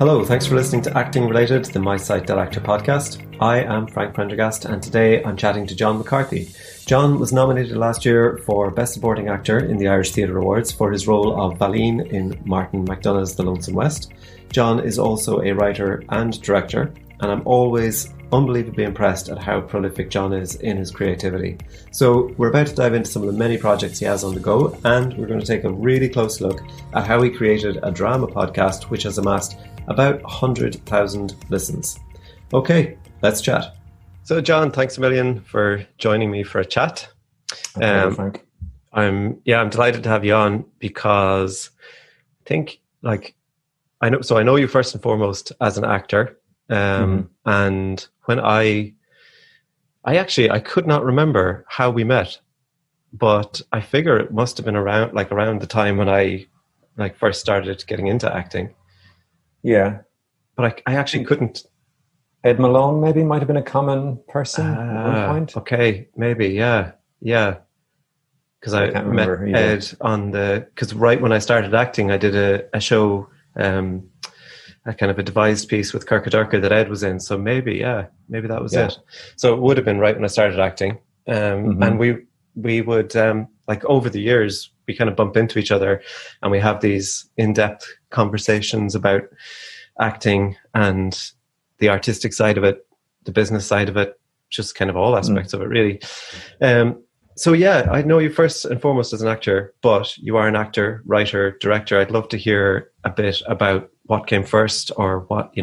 Hello, thanks for listening to Acting Related, the My Site Actor podcast. I am Frank Prendergast, and today I'm chatting to John McCarthy. John was nominated last year for Best Supporting Actor in the Irish Theatre Awards for his role of Valene in Martin McDonagh's The Lonesome West. John is also a writer and director, and I'm always unbelievably impressed at how prolific John is in his creativity. So we're about to dive into some of the many projects he has on the go, and we're going to take a really close look at how he created a drama podcast which has amassed about 100,000 listens. Okay, let's chat. So John, thanks a million for joining me for a chat. Frank. I'm delighted to have you on because I think I know you first and foremost as an actor. And when I could not remember how we met, but I figure it must have been around the time when I first started getting into acting. Yeah. But I actually couldn't. Ed Malone maybe might have been a common person at one point. Okay, maybe, yeah. Because I met Ed because right when I started acting, I did a show, a kind of a devised piece with Kirkadurka that Ed was in. So maybe that was it. So it would have been right when I started acting. And we would, over the years, we kind of bump into each other and we have these in-depth conversations about acting and the artistic side of it, the business side of it, just kind of all aspects of it, really. So yeah, I know you first and foremost as an actor, but you are an actor, writer, director. I'd love to hear a bit about what came first, or what,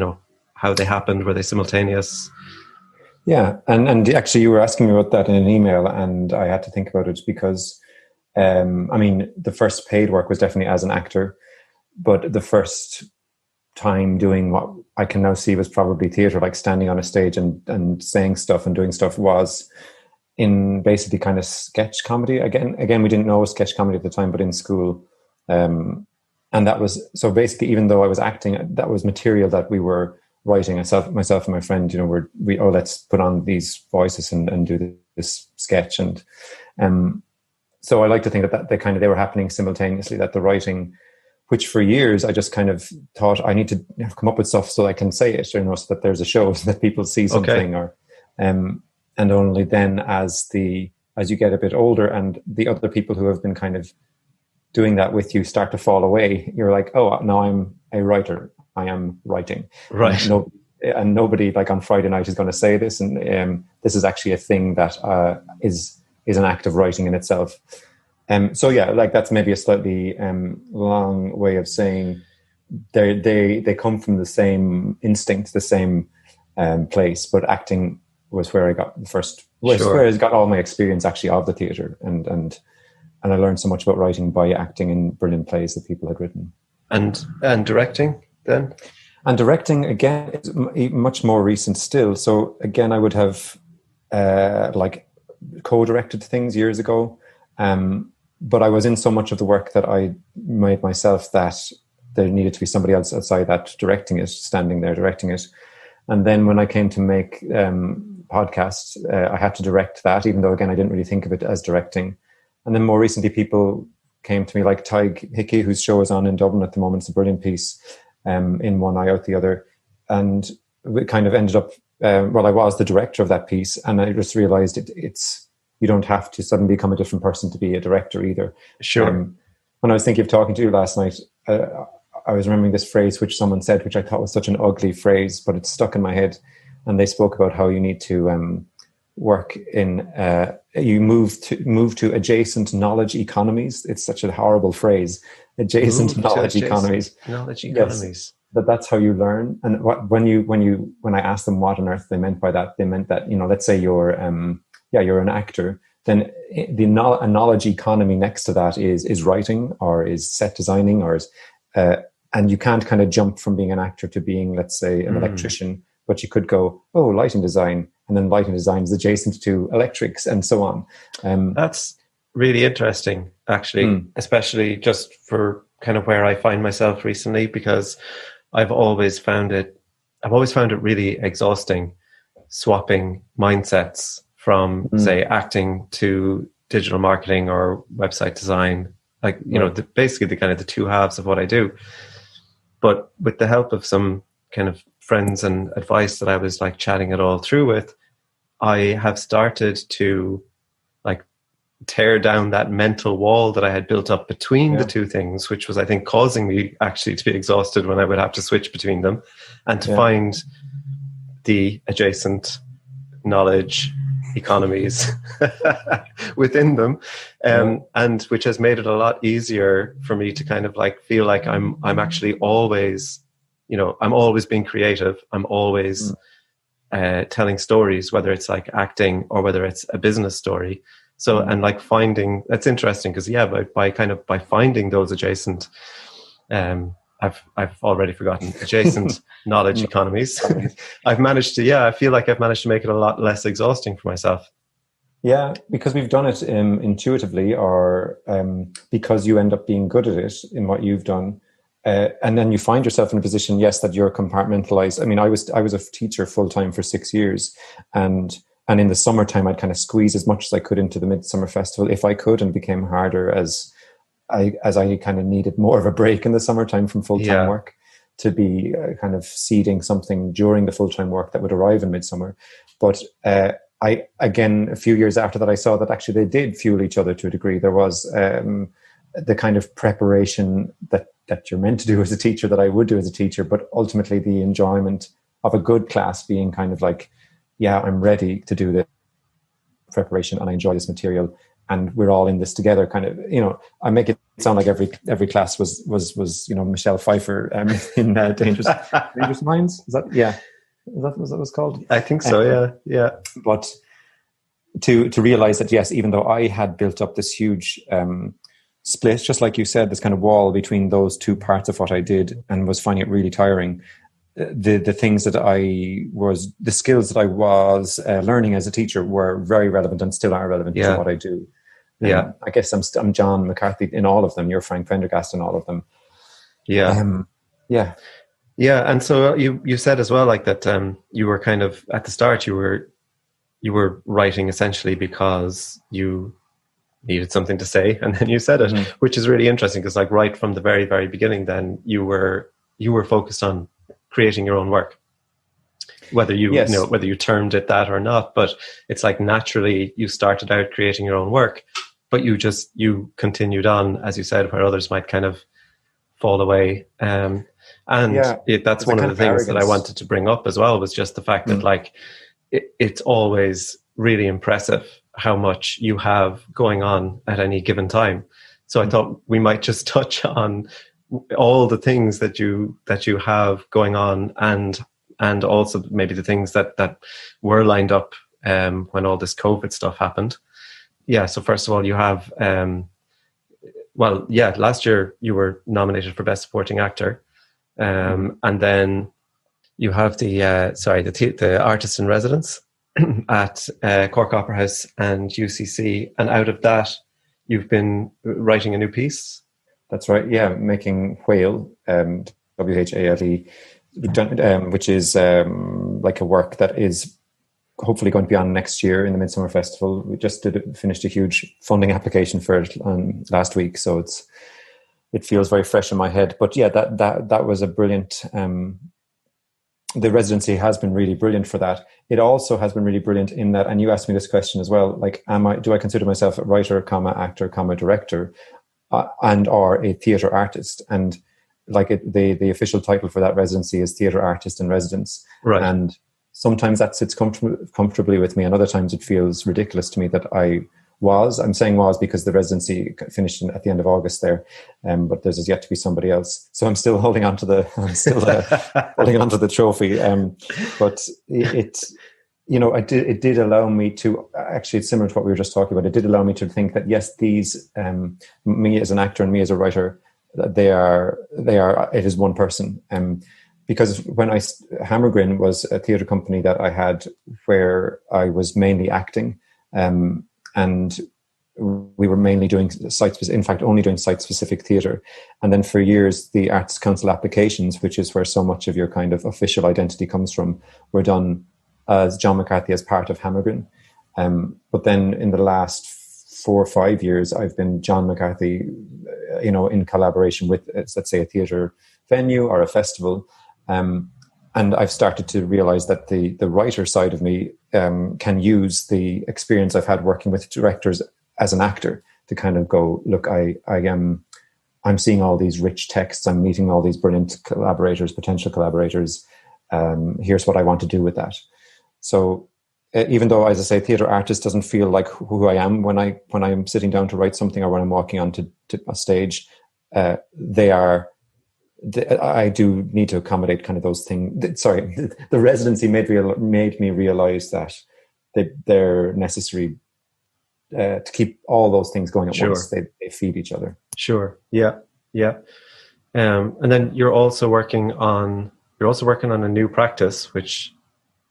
how they happened. Were they simultaneous? Yeah, and actually you were asking me about that in an email, and I had to think about it because, the first paid work was definitely as an actor, but the first time doing what I can now see was probably theatre, like standing on a stage and saying stuff and doing stuff, was in basically kind of sketch comedy. Again, we didn't know sketch comedy at the time, but in school. And that was, so basically, even though I was acting, that was material that we were writing. Myself and my friend, let's put on these voices and do this sketch. And so I like to think that they were happening simultaneously, that the writing, which for years I just kind of thought I need to come up with stuff so I can say it, so that there's a show so that people see something. Okay. And only then as you get a bit older and the other people who have been kind of doing that with you start to fall away, you're like, oh, now I'm a writer. I am writing. Right. And nobody like on Friday night is going to say this. And this is actually a thing that is an act of writing in itself. So yeah, that's maybe a slightly long way of saying they come from the same instinct, the same place, but acting was where I got the first, where I got all my experience actually of the theatre, and I learned so much about writing by acting in brilliant plays that people had written. And directing then? And directing, again, is much more recent still. So again, I would have co-directed things years ago, but I was in so much of the work that I made myself that there needed to be somebody else outside that directing it, standing there directing it. And then when I came to make podcasts, I had to direct that, even though, again, I didn't really think of it as directing. And then more recently, people came to me like Tig Hickey, whose show is on in Dublin at the moment. It's a brilliant piece, In One Eye Out the Other. And we kind of ended up, I was the director of that piece, and I just realized it's you don't have to suddenly become a different person to be a director either. Sure. When I was thinking of talking to you last night, I was remembering this phrase which someone said, which I thought was such an ugly phrase, but it's stuck in my head. And they spoke about how you need to work in, you move to adjacent knowledge economies. It's such a horrible phrase, adjacent knowledge economies. Knowledge economies. Yes, but that's how you learn. And when I asked them what on earth they meant by that, they meant that, let's say you're an actor, then a knowledge economy next to that is writing, or is set designing, or is, and you can't kind of jump from being an actor to being, let's say, an electrician, but you could go, lighting design, and then lighting design is adjacent to electrics, and so on. That's really interesting, actually, especially just for kind of where I find myself recently, because I've always found it really exhausting swapping mindsets from, say, acting to digital marketing or website design, basically the kind of the two halves of what I do. But with the help of some kind of friends and advice that I was like chatting it all through with, I have started to like tear down that mental wall that I had built up between the two things, which was, I think, causing me actually to be exhausted when I would have to switch between them, and to find the adjacent knowledge economies within them, and which has made it a lot easier for me to kind of like feel like I'm actually always, I'm always being creative. I'm always telling stories, whether it's like acting or whether it's a business story. So, and like finding, that's interesting because by finding those adjacent, I've already forgotten, adjacent knowledge economies. I've managed to, I feel like I've managed to make it a lot less exhausting for myself. Yeah, because we've done it intuitively, or because you end up being good at it in what you've done. And then you find yourself in a position, yes, that you're compartmentalized. I mean, I was a teacher full time for 6 years, and in the summertime, I'd kind of squeeze as much as I could into the Midsummer Festival if I could, and it became harder as I kind of needed more of a break in the summertime from full-time work to be kind of seeding something during the full-time work that would arrive in midsummer. But again, a few years after that, I saw that actually they did fuel each other to a degree. There was the kind of preparation that you're meant to do as a teacher, that I would do as a teacher, but ultimately the enjoyment of a good class being kind of like, I'm ready to do the preparation and I enjoy this material, and we're all in this together. Kind of, I make it sound like every class was Michelle Pfeiffer in Dangerous Minds. Is that what it was called? I think so. Yeah. But to realize that, yes, even though I had built up this huge split, just like you said, this kind of wall between those two parts of what I did, and was finding it really tiring. The things that the skills that I was learning as a teacher were very relevant and still are relevant to what I do. I guess I'm John McCarthy in all of them. You're Frank Prendergast in all of them. And so you said as well, like that you were kind of at the start you were writing essentially because you needed something to say, and then you said it, which is really interesting because like right from the very, very beginning, then you were focused on creating your own work, whether whether you termed it that or not. But it's like naturally you started out creating your own work, but you continued on, as you said, where others might kind of fall away. That's one of the things that I wanted to bring up as well, was just the fact that like it's always really impressive how much you have going on at any given time. So I thought we might just touch on all the things that you have going on, and also maybe the things that were lined up when all this COVID stuff happened. So first of all, you have last year you were nominated for Best Supporting Actor, and then you have the Artist in Residence at Cork Opera House and UCC, and out of that you've been writing a new piece. That's right. Yeah, making Whale, WHALE, which is like a work that is hopefully going to be on next year in the Midsummer Festival. We just finished a huge funding application for it last week, so it feels very fresh in my head. But that was a brilliant. The residency has been really brilliant for that. It also has been really brilliant in that, and you asked me this question as well, like, do I consider myself a writer, actor, director, and or a theatre artist? And like the official title for that residency is Theatre Artist in Residence. Right. And sometimes that sits comfortably with me, and other times it feels ridiculous to me that I'm saying was because the residency finished at the end of August there, but there's yet to be somebody else. So I'm still holding on to holding on to the trophy. But it did allow me to, actually, it's similar to what we were just talking about. It did allow me to think that yes, these me as an actor and me as a writer, it is one person. Because when Hammergrin was a theatre company that I had where I was mainly acting, and we were mainly doing only doing site-specific theatre. And then for years, the Arts Council applications, which is where so much of your kind of official identity comes from, were done as John McCarthy as part of Hammergrin. But then in the last 4 or 5 years, I've been John McCarthy, in collaboration with, let's say, a theatre venue or a festival. I've started to realize that the writer side of me can use the experience I've had working with directors as an actor to kind of go, look, I'm seeing all these rich texts. I'm meeting all these brilliant collaborators, potential collaborators. Here's what I want to do with that. So even though, as I say, theatre artist doesn't feel like who I am when I'm sitting down to write something or when I'm walking onto a stage, I do need to accommodate kind of those things. Sorry, the residency made me realize that they're necessary to keep all those things going at once. They feed each other. Sure. Yeah. Yeah. And then you're also working on a new practice, which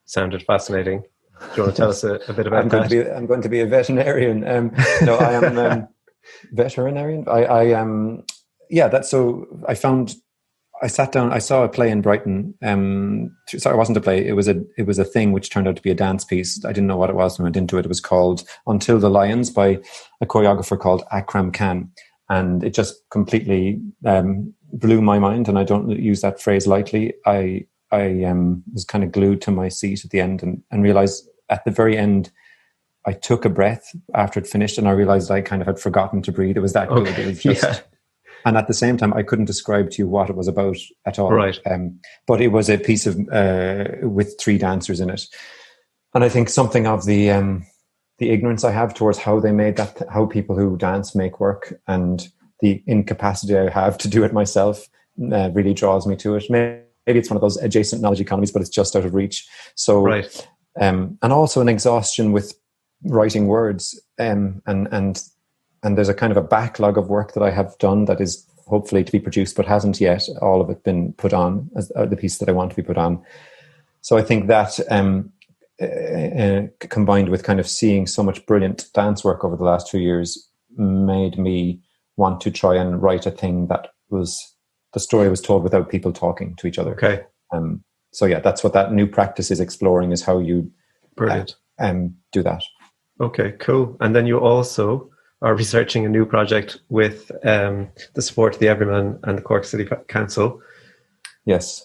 sounded fascinating. Do you want to tell us a bit about that? I'm going to be a veterinarian. No, I am veterinarian. I am. Yeah. That's so. I sat down. I saw a play in Brighton. Sorry, it wasn't a play. It was a thing which turned out to be a dance piece. I didn't know what it was when I went into it. It was called "Until the Lions" by a choreographer called Akram Khan, and it just completely blew my mind. And I don't use that phrase lightly. I was kind of glued to my seat at the end, and realized at the very end, I took a breath after it finished, and I realized I kind of had forgotten to breathe. It was that good. It was just. Yeah. And at the same time, I couldn't describe to you what it was about at all. Right. But it was a piece of with 3 dancers in it, and I think something of the ignorance I have towards how they made that, how people who dance make work, and the incapacity I have to do it myself, really draws me to it. Maybe it's one of those adjacent knowledge economies, but it's just out of reach. So, right. And also an exhaustion with writing words, and there's a kind of a backlog of work that I have done that is hopefully to be produced, but hasn't yet all of it been put on as the piece that I want to be put on. So I think that combined with kind of seeing so much brilliant dance work over the last 2 years made me want to try and write a thing that was, the story was told without people talking to each other. Okay. So yeah, that's what that new practice is exploring, is how you brilliant do that. Okay, cool. And then you also are researching a new project with the support of the Everyman and the Cork City Council. Yes,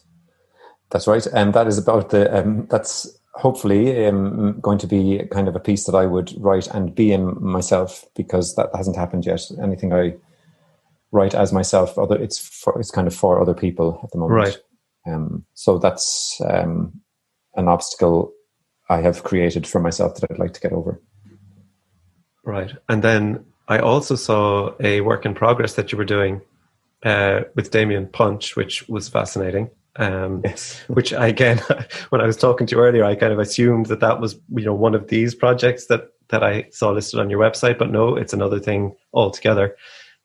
that's right. And that is about that's hopefully going to be kind of a piece that I would write and be in myself, because that hasn't happened yet. Anything I write as myself, it's kind of for other people at the moment. Right. So that's an obstacle I have created for myself that I'd like to get over. Right. And then I also saw a work in progress that you were doing with Damien Punch, which was fascinating. Yes. Which again, when I was talking to you earlier, I kind of assumed that was, one of these projects that I saw listed on your website, but no, it's another thing altogether.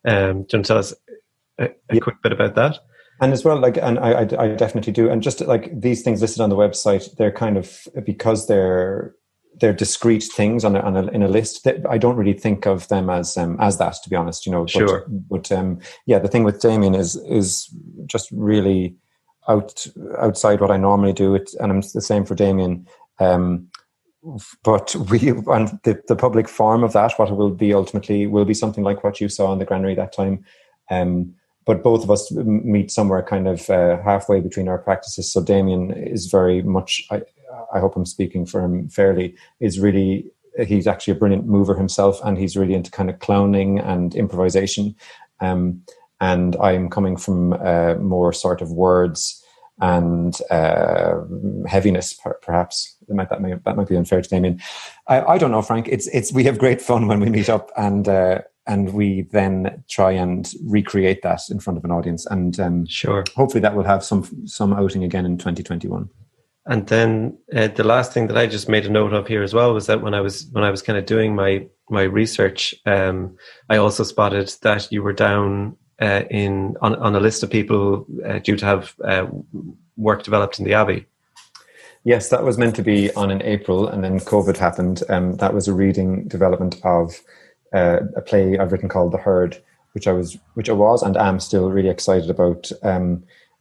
Do you want to tell us a quick bit about that? And as well, and I definitely do. And just like these things listed on the website, they're kind of, because they're discrete things in a list, that I don't really think of them as that, to be honest, Sure. But the thing with Damien is just really outside what I normally do. And I'm the same for Damien. But the public form of that, what it will be ultimately, will be something like what you saw in the granary that time. But both of us meet somewhere kind of halfway between our practices. So Damien is very much, I hope I'm speaking for him fairly, he's actually a brilliant mover himself, and he's really into kind of clowning and improvisation. And I'm coming from more sort of words and heaviness, perhaps. That might be unfair to Damien. I don't know, Frank. It's we have great fun when we meet up, and we then try and recreate that in front of an audience. And sure, hopefully that will have some outing again in 2021. And then the last thing that I just made a note of here as well was that when I was kind of doing my research, I also spotted that you were down on a list of people due to have work developed in the Abbey. Yes, that was meant to be on in April, and then COVID happened. That was a reading development of a play I've written called The Herd, which I was and am still really excited about.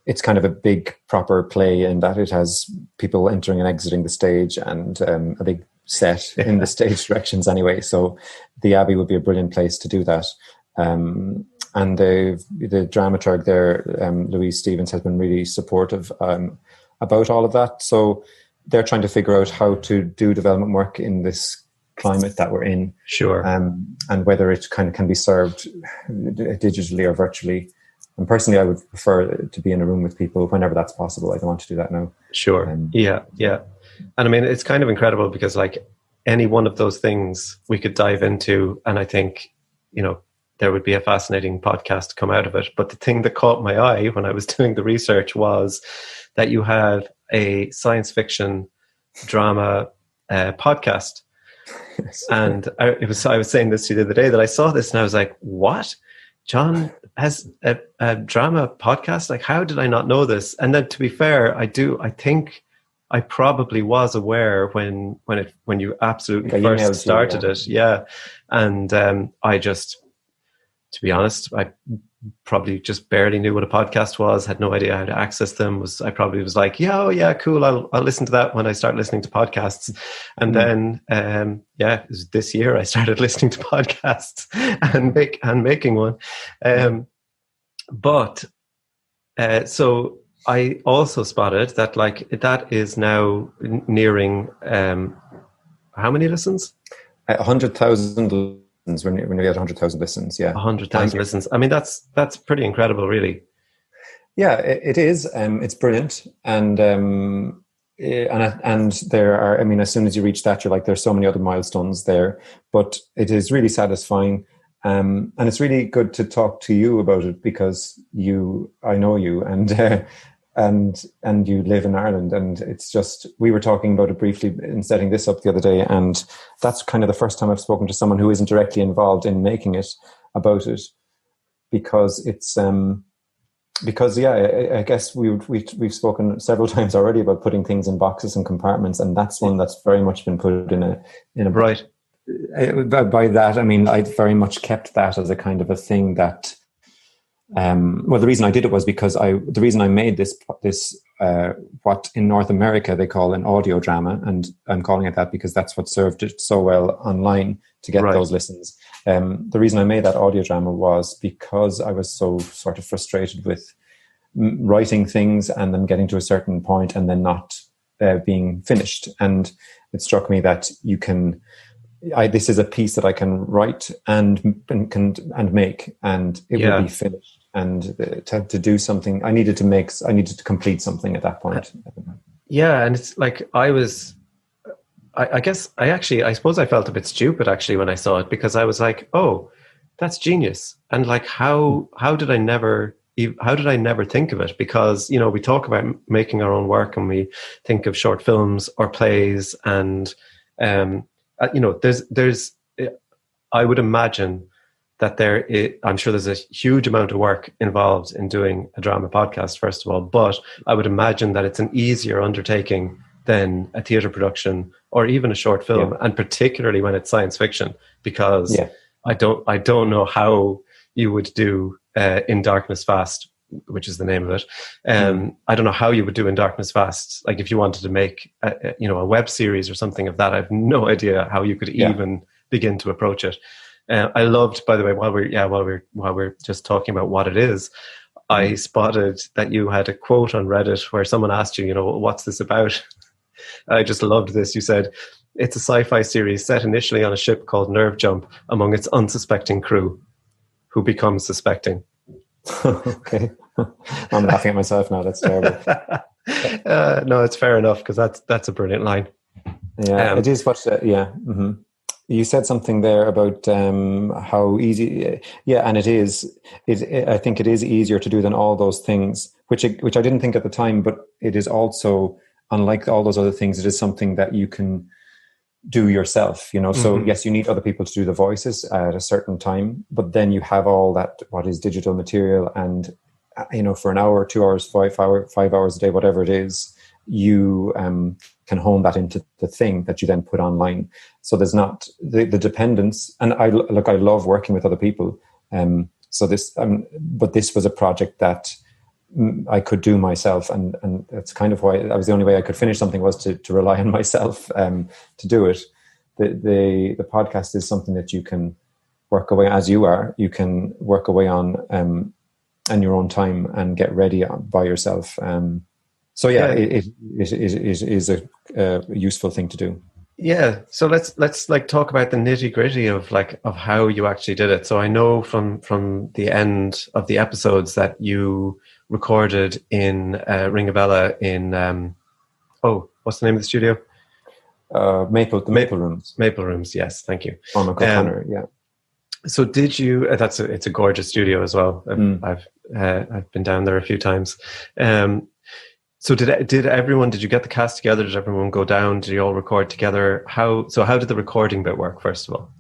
It's kind of a big proper play in that it has people entering and exiting the stage, and a big set in the stage directions anyway. So the Abbey would be a brilliant place to do that. And the dramaturg there, Louise Stevens, has been really supportive about all of that. So they're trying to figure out how to do development work in this climate that we're in. Sure. And whether it kind of can be served digitally or virtually. And personally, I would prefer to be in a room with people whenever that's possible. I don't want to do that now. Sure. Yeah. And I mean, it's kind of incredible because like any one of those things we could dive into, and I think, there would be a fascinating podcast to come out of it. But the thing that caught my eye when I was doing the research was that you have a science fiction drama podcast. Yes. And I was saying this to you the other day that I saw this and I was like, what? John has a drama podcast? Like, how did I not know this? And then to be fair, I think I probably was aware when you absolutely first started it. Yeah. And to be honest, I probably just barely knew what a podcast was, had no idea how to access them. I probably was like, yeah, cool. I'll listen to that when I start listening to podcasts. And then, it was this year I started listening to podcasts and making one. So I also spotted that like that is now nearing, how many listens? 100,000 when we had 100,000 listens, yeah. 100,000 listens. I mean, that's pretty incredible, really. Yeah, it is. It's brilliant, and there are. I mean, as soon as you reach that, you're like, there's so many other milestones there. But it is really satisfying, and it's really good to talk to you about it because I know you, and you live in Ireland, and it's just, we were talking about it briefly in setting this up the other day, and that's kind of the first time I've spoken to someone who isn't directly involved in making it about it, because it's I guess we've spoken several times already about putting things in boxes and compartments, and that's one that's very much been put in a right. By that I mean I very much kept that as a kind of a thing that. The reason I did it was because the reason I made this what in North America they call an audio drama, and I'm calling it that because that's what served it so well online to get those listens. The reason I made that audio drama was because I was so sort of frustrated with writing things and then getting to a certain point and then not being finished. And it struck me that you can. This is a piece that I can write and make, and it will be finished. And to do something, I needed to complete something at that point. Yeah, and it's like I suppose I felt a bit stupid actually when I saw it, because I was like, oh, that's genius, and like how did I never think of it? Because we talk about making our own work and we think of short films or plays and. There's I would imagine that I'm sure there's a huge amount of work involved in doing a drama podcast, first of all, but I would imagine that it's an easier undertaking than a theatre production or even a short film, and particularly when it's science fiction, because I don't know how you would do In Darkness Fast, which is the name of it. I don't know how you would do In Darkness Fast. Like if you wanted to make a web series or something of that, I have no idea how you could even begin to approach it. I loved, by the way, while we're just talking about what it is, I spotted that you had a quote on Reddit where someone asked you, what's this about? I just loved this. You said, it's a sci-fi series set initially on a ship called Nerve Jump among its unsuspecting crew who become suspecting. Okay. I'm laughing at myself now. That's terrible. No, it's fair enough, because that's a brilliant line. Yeah, it is what. Mm-hmm. You said something there about how easy. And it is. I think it is easier to do than all those things, which I didn't think at the time. But it is also, unlike all those other things, it is something that you can do yourself, so yes, you need other people to do the voices at a certain time, but then you have all that what is digital material, and for an hour, 2 hours, 5 hours a day, whatever it is, you can hone that into the thing that you then put online. So there's not the dependence, and I love working with other people, so this but this was a project that I could do myself, and that's kind of why that was the only way I could finish something, was to rely on myself to do it. The podcast is something that you can work away, as you are. You can work away on in your own time and get ready by yourself. So it is a useful thing to do. Yeah. So let's like talk about the nitty gritty of how you actually did it. So I know from the end of the episodes that you recorded in Ringabella in what's the name of the studio? Maple Rooms. Maple Rooms. Yes. Thank you. Cormac O'Connor. Yeah. So did you? It's a gorgeous studio as well. I've been down there a few times. So did everyone? Did you get the cast together? Did everyone go down? Did you all record together? How did the recording bit work? First of all,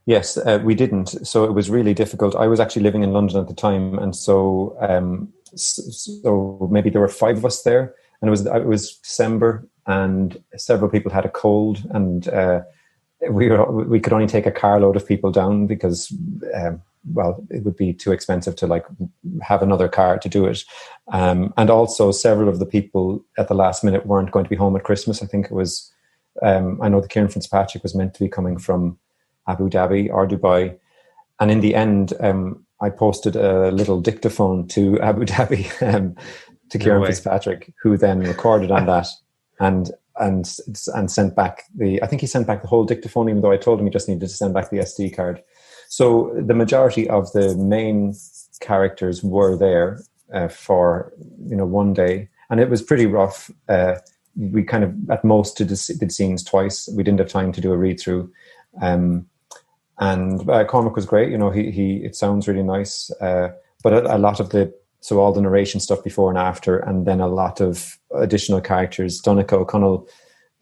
yes, we didn't. So it was really difficult. I was actually living in London at the time, and so maybe there were 5 of us there, and it was December, and several people had a cold, and we could only take a carload of people down because it would be too expensive to like have another car to do it. And also several of the people at the last minute weren't going to be home at Christmas. I think it was, I know that Kieran Fitzpatrick was meant to be coming from Abu Dhabi or Dubai. And in the end, I posted a little dictaphone to Abu Dhabi, to Kieran Fitzpatrick, who then recorded on that and sent back I think he sent back the whole dictaphone, even though I told him he just needed to send back the SD card. So the majority of the main characters were there for one day, and it was pretty rough. We kind of at most did scenes twice. We didn't have time to do a read through, and Cormac was great. It sounds really nice, but a lot of all the narration stuff before and after, and then a lot of additional characters. Donnacha O'Connell,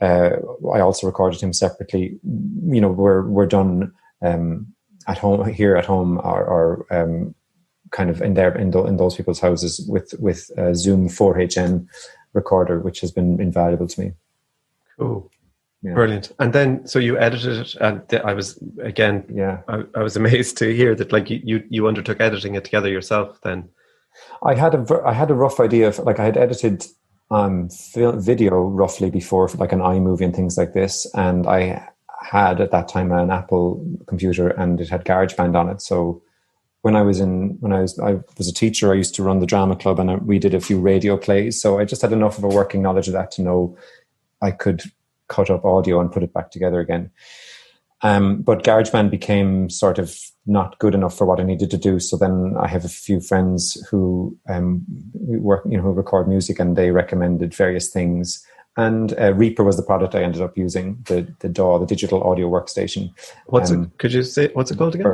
I also recorded him separately. We're done. At home or kind of in those people's houses with Zoom 4HN recorder, which has been invaluable to me. Cool. Yeah. Brilliant. And then so you edited it, and I was I was amazed to hear that like you undertook editing it together yourself then. I had a rough idea of I had edited video roughly before for like an iMovie and things like this, and I had at that time an Apple computer and it had GarageBand on it. So I was a teacher, I used to run the drama club, and we did a few radio plays. So I just had enough of a working knowledge of that to know I could cut up audio and put it back together again. But GarageBand became sort of not good enough for what I needed to do. So then I have a few friends who who record music, and they recommended various things. And Reaper was the product I ended up using, the DAW, the digital audio workstation. Could you say what's it called again?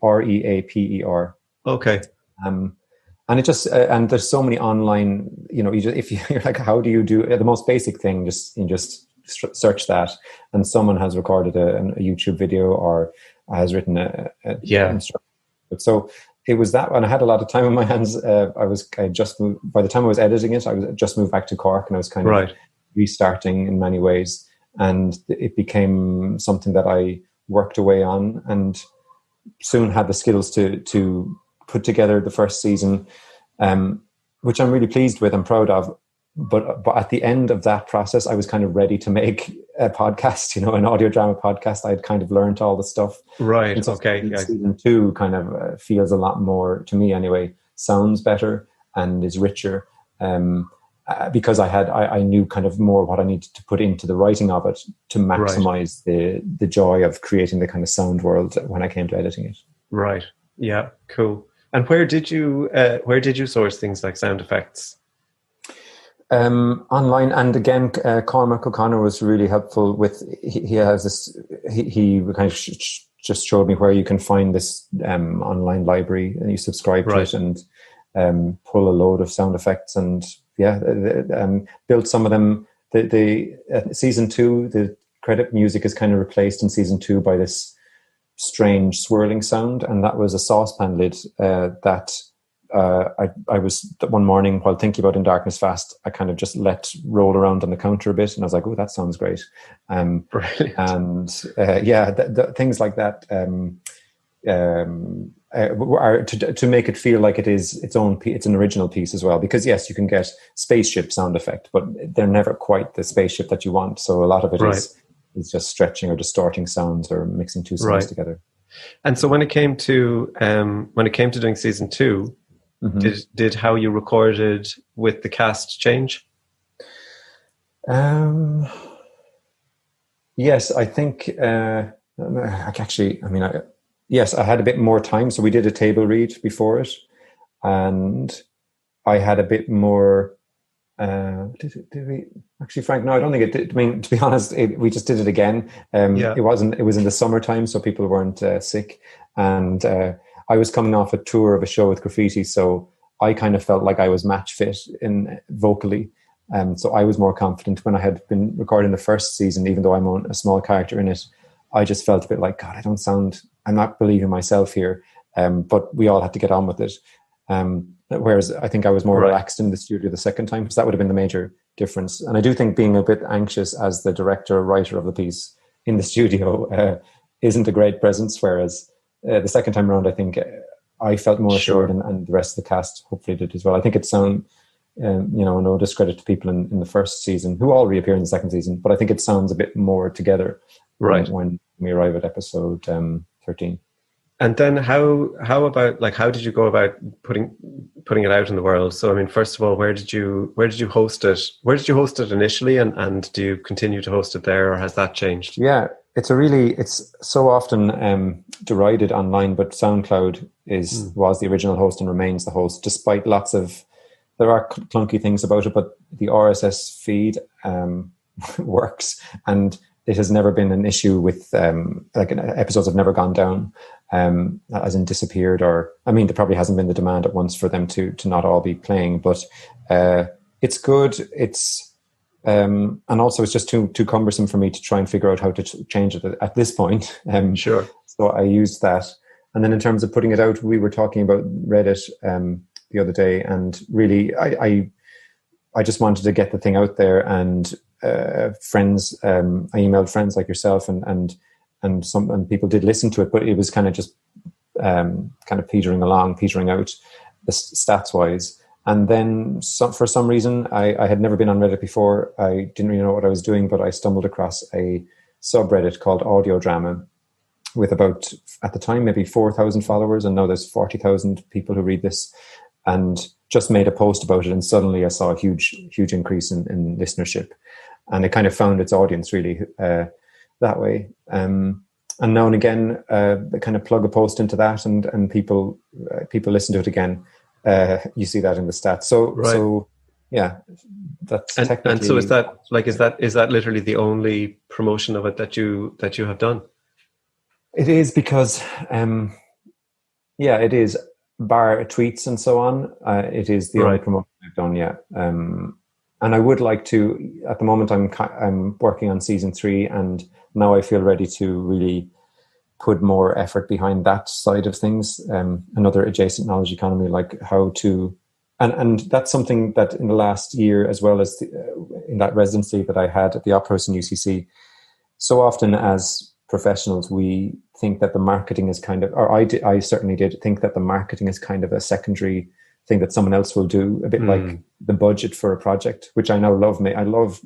REAPER. Okay. And it just and there's so many online. If you're like, how do you do the most basic thing? Just search that, and someone has recorded a YouTube video or has written a instruction. So it was that, and I had a lot of time on my hands. I just moved, by the time I was editing it, I was just moved back to Cork, and I was kind of restarting in many ways. And it became something that I worked away on, and soon had the skills to put together the first season, which I'm really pleased with and proud of. But at the end of that process, I was kind of ready to make a podcast, an audio drama podcast. I had kind of learned all the stuff. Right. And so okay. Season 2 kind of feels a lot more, to me anyway, sounds better and is richer, because I knew kind of more what I needed to put into the writing of it to maximize the joy of creating the kind of sound world when I came to editing it. Right. Yeah. Cool. And where did you source things like sound effects? Online, and again, Cormac O'Connor was really helpful with. He has this. He kind of just showed me where you can find this online library, and you subscribe to it and pull a load of sound effects, and built some of them. The season 2, the credit music is kind of replaced in season 2 by this strange swirling sound, and that was a saucepan lid that. I was one morning while thinking about In Darkness Fast, I kind of just let roll around on the counter a bit, and I was like, "Oh, that sounds great." Brilliant. And things like that are to make it feel like it is its own. It's an original piece as well, because yes, you can get spaceship sound effect, but they're never quite the spaceship that you want. So a lot of it is just stretching or distorting sounds or mixing two sounds together. And so when it came to doing season 2. Mm-hmm. Did how you recorded with the cast change? Yes, I think yes, I had a bit more time. So we did a table read before it, and I had a bit more. Did we actually, Frank? No, I don't think it did. I mean, to be honest, we just did it again. It wasn't. It was in the summertime, so people weren't sick, and I was coming off a tour of a show with Graffiti, so I kind of felt like I was match fit in vocally. So I was more confident when I had been recording the first season, even though I'm a small character in it. I just felt a bit like, God, I'm not believing myself here. But we all had to get on with it. Whereas I think I was more relaxed in the studio the second time, because that would have been the major difference. And I do think being a bit anxious as the director or writer of the piece in the studio isn't a great presence. Whereas the second time around, I think I felt more assured, and the rest of the cast hopefully did as well. I think it sounds, no discredit to people in the first season who all reappear in the second season, but I think it sounds a bit more together when we arrive at episode 13. And then how about, like, how did you go about putting it out in the world? So, I mean, first of all, where did you host it? Where did you host it initially, and do you continue to host it there, or has that changed? Yeah, it's so often derided online, but SoundCloud was the original host and remains the host, despite there are clunky things about it, but the RSS feed works, and it has never been an issue with episodes have never gone down, as in disappeared, or I mean, there probably hasn't been the demand at once for them to not all be playing, but it's good. It's and also it's just too cumbersome for me to try and figure out how to change it at this point. Sure. So I used that, and then in terms of putting it out, we were talking about Reddit the other day, and really, I just wanted to get the thing out there, and friends, I emailed friends like yourself, and people did listen to it, but it was kind of just kind of petering out the stats wise. And then for some reason, I had never been on Reddit before. I didn't really know what I was doing, but I stumbled across a subreddit called Audio Drama with about, at the time, maybe 4,000 followers, and now there's 40,000 people who read this, and just made a post about it, and suddenly I saw a huge increase in listenership, and it kind of found its audience really that way. And now and again, I kind of plug a post into that, and people listen to it again. You see that in the stats. So yeah, that's technically. And so is that literally the only promotion of it that you have done? It is, because it is, bar tweets and so on. It is the only promotion I've done yet. And I would like to. At the moment, I'm working on season 3, and now I feel ready to really put more effort behind that side of things. Another adjacent knowledge economy, like how to, and that's something that in the last year, as well as in that residency that I had at the Opera House in UCC, so often as professionals, we think that the marketing is kind of, or I certainly did think that the marketing is kind of a secondary thing that someone else will do, a bit like the budget for a project, which I now love. I love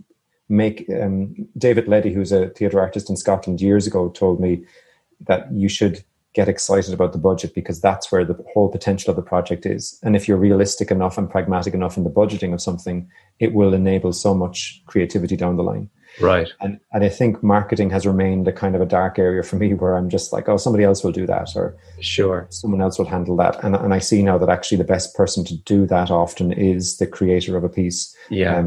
David Leddy, who's a theatre artist in Scotland, years ago told me that you should get excited about the budget, because that's where the whole potential of the project is. And if you're realistic enough and pragmatic enough in the budgeting of something, it will enable so much creativity down the line. Right. And I think marketing has remained a kind of a dark area for me, where I'm just like, oh, somebody else will do that, or someone else will handle that. And I see now that actually the best person to do that often is the creator of a piece. Yeah.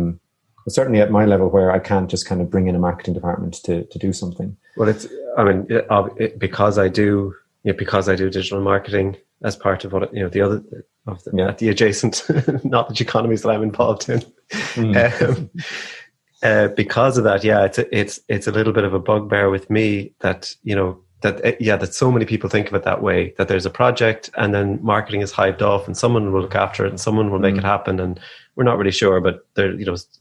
Certainly at my level, where I can't just kind of bring in a marketing department to do something. Well, because I do digital marketing as part of what, the other at the adjacent knowledge economies that I'm involved in. Because of that, it's a little bit of a bugbear with me that that so many people think of it that way, that there's a project and then marketing is hyped off and someone will look after it and someone will make it happen, and we're not really sure, but there,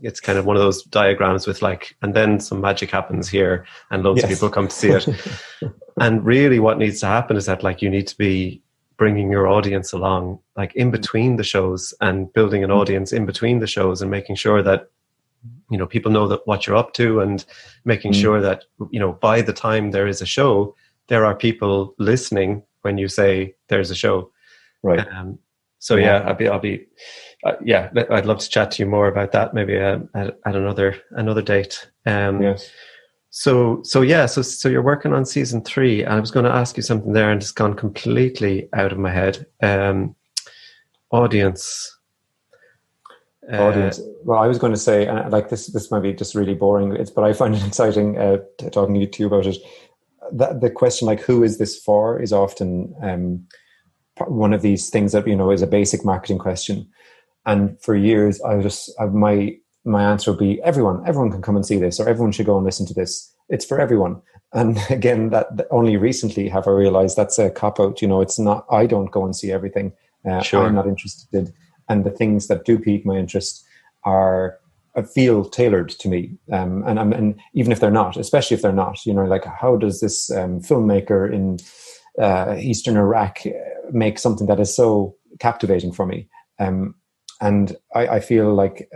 it's kind of one of those diagrams with and then some magic happens here and loads of people come to see it. And really what needs to happen is that you need to be bringing your audience along, in between the shows, and building an audience in between the shows, and making sure that people know that what you're up to, and making sure that by the time there is a show, there are people listening when you say there's a show. Right. So yeah, I'd love to chat to you more about that maybe at another date. Yes. So you're working on season 3, and I was going to ask you something there, and it's gone completely out of my head. Audience. Well, I was going to say, like this might be just really boring, but I find it exciting talking to you about it. The question, like, who is this for, is often one of these things that, is a basic marketing question. And for years, my answer would be everyone can come and see this, or everyone should go and listen to this. It's for everyone. And again, that only recently have I realized that's a cop-out. It's not, I don't go and see everything. Sure. I'm not interested. And the things that do pique my interest feel tailored to me. And even if they're not, especially if they're not, like, how does this filmmaker in Eastern Iraq make something that is so captivating for me? And I feel like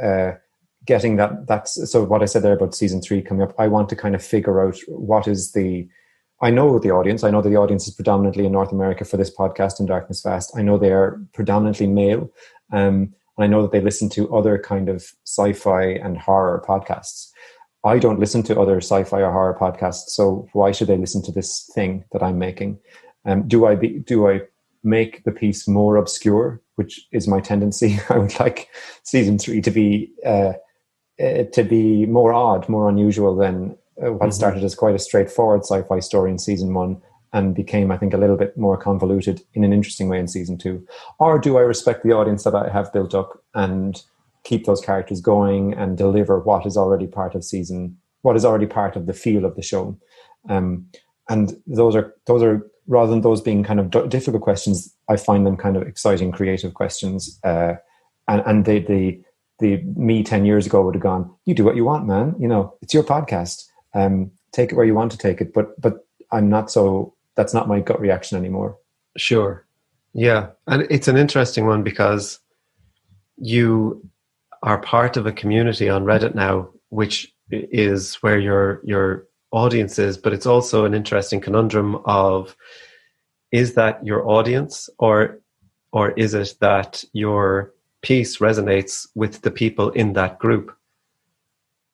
getting that's so what I said there about season 3 coming up, I want to kind of figure out what is I know the audience is predominantly in North America for this podcast in Darkness Fast. I know they are predominantly male. And I know that they listen to other kind of sci-fi and horror podcasts. I don't listen to other sci-fi or horror podcasts, so why should they listen to this thing that I'm making? Do I make the piece more obscure, which is my tendency? I would like season 3 to be more odd, more unusual than what started as quite a straightforward sci-fi story in season 1 and became, I think, a little bit more convoluted in an interesting way in season 2. Or do I respect the audience that I have built up and keep those characters going and deliver what is already part of the feel of the show? And those are rather than those being kind of difficult questions, I find them kind of exciting, creative questions. And the me 10 years ago would have gone, you do what you want, man. It's your podcast. Take it where you want to take it. But I'm not so. That's not my gut reaction anymore. Sure. Yeah. And it's an interesting one because you are part of a community on Reddit now, which is where your audience is, but it's also an interesting conundrum of, is that your audience or is it that your piece resonates with the people in that group?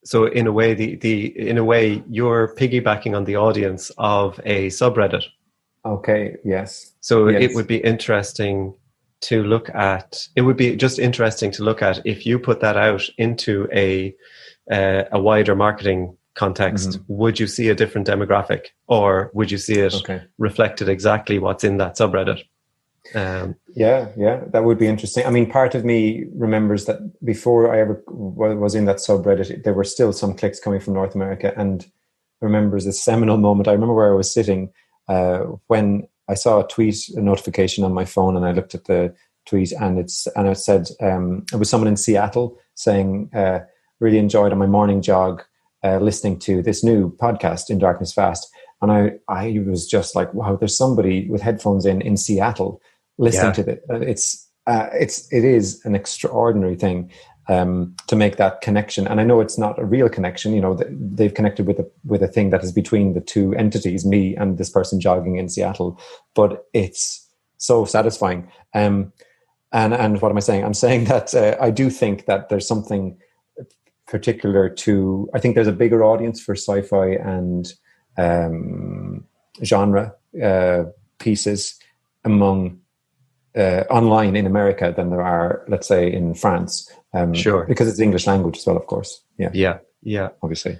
So in a way, in a way, you're piggybacking on the audience of a subreddit. Okay. Yes. So yes. It would be interesting to look at. It would be just interesting to look at if you put that out into a wider marketing context. Mm-hmm. Would you see a different demographic, or would you see it reflected exactly what's in that subreddit? Yeah, that would be interesting. I mean, part of me remembers that before I ever was in that subreddit, there were still some clicks coming from North America, and remembers this seminal moment. I remember where I was sitting when I saw a notification on my phone, and I looked at the tweet, and it said it was someone in Seattle saying, "Really enjoyed on my morning jog listening to this new podcast in Darkness Fast." And I was just like, wow, there's somebody with headphones in Seattle listening to this. It is an extraordinary thing to make that connection. And I know it's not a real connection. They've connected with a thing that is between the two entities, me and this person jogging in Seattle. But it's so satisfying. And what am I saying? I'm saying that I do think that there's something particular to. I think there's a bigger audience for sci-fi and genre pieces among online in America than there are, let's say, in France. Sure, because it's English language as well, of course. Yeah, obviously.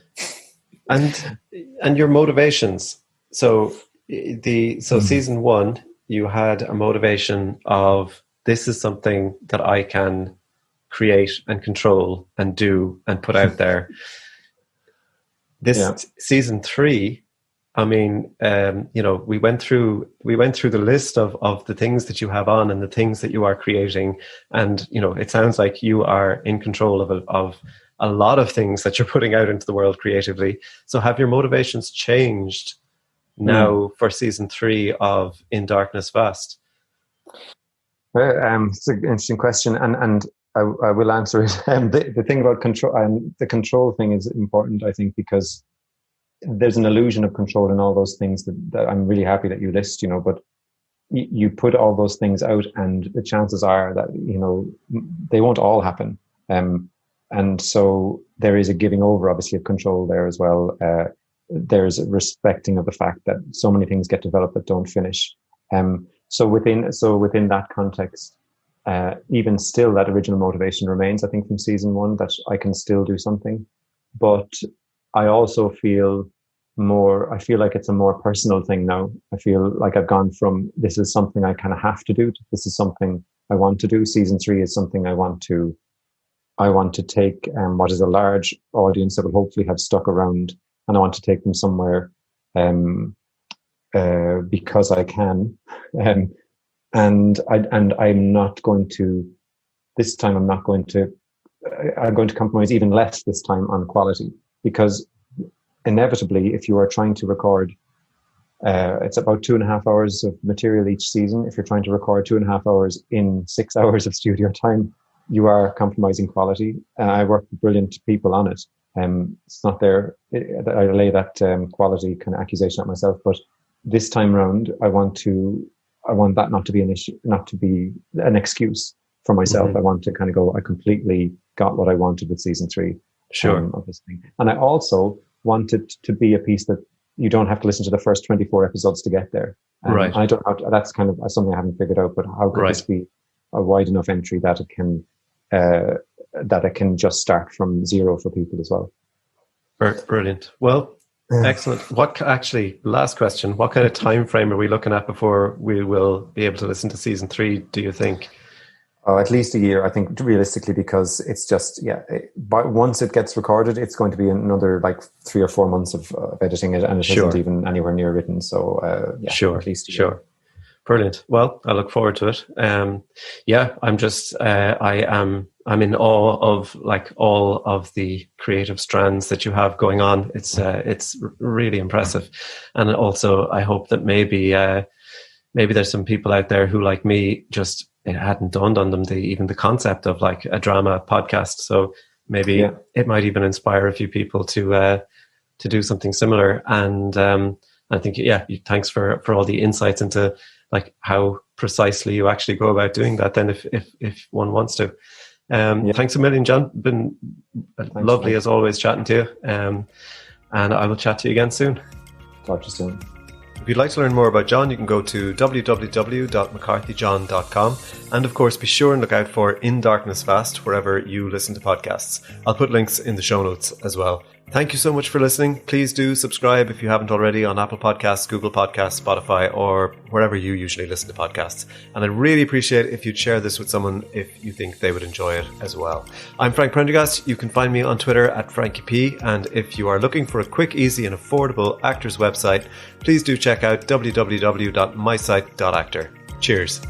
And your motivations. So season 1, you had a motivation of, this is something that I can create and control and do and put out there. Season 3, I mean, we went through the list of the things that you have on and the things that you are creating, and it sounds like you are in control of a lot of things that you're putting out into the world creatively. So have your motivations changed now for season 3 of In Darkness Fast? It's an interesting question, and I will answer it. The thing about control, the control thing is important, I think, because there's an illusion of control in all those things that I'm really happy that you list, but you put all those things out, and the chances are that, you know, they won't all happen. And so there is a giving over, obviously, of control there as well. There's a respecting of the fact that so many things get developed that don't finish. So within that context, even still, that original motivation remains, I think, from season 1, that I can still do something. But I also feel like it's a more personal thing now. I feel like I've gone from, this is something I kind of have to do, to this is something I want to do. Season 3 is something I want to take what is a large audience that will hopefully have stuck around, and I want to take them somewhere because I can. And I'm not going to, this time I'm going to compromise even less this time on quality, because inevitably, if you are trying to record, it's about 2.5 hours of material each season. If you're trying to record 2.5 hours in 6 hours of studio time, you are compromising quality. I work with brilliant people on it. It's not there. I lay that quality kind of accusation at myself, but this time round, I want that not to be an issue, not to be an excuse for myself. Mm-hmm. I want to kind of go, I completely got what I wanted with season 3. Sure. Of this thing. And I also want it to be a piece that you don't have to listen to the first 24 episodes to get there. Right. I don't know, that's kind of something I haven't figured out, but how could this be a wide enough entry that it can just start from 0 for people as well? Brilliant. Well, excellent. Last question, what kind of time frame are we looking at before we will be able to listen to season 3, do you think? Oh, at least a year, I think, realistically, because it's just, but once it gets recorded, it's going to be another like 3 or 4 months of editing it, and it isn't even anywhere near written. So, at least a year. Brilliant. Well, I look forward to it. I'm just, I'm in awe of like all of the creative strands that you have going on. It's really impressive. And also I hope that maybe there's some people out there who, like me, just, it hadn't dawned on them, even the concept of like a drama podcast. So maybe it might even inspire a few people to do something similar. And I think, thanks for all the insights into like how precisely you actually go about doing that then if one wants to. Thanks a million, John. Been lovely as always chatting to you. And I will chat to you again soon. Talk to you soon. If you'd like to learn more about John, you can go to www.mccarthyjohn.com, and of course be sure and look out for In Darkness Fast wherever you listen to podcasts. I'll put links in the show notes as well. Thank you so much for listening. Please do subscribe if you haven't already on Apple Podcasts, Google Podcasts, Spotify, or wherever you usually listen to podcasts. And I'd really appreciate if you'd share this with someone if you think they would enjoy it as well. I'm Frank Prendergast. You can find me on Twitter at FrankieP. And if you are looking for a quick, easy and affordable actors website, please do check out www.mysite.actor. Cheers.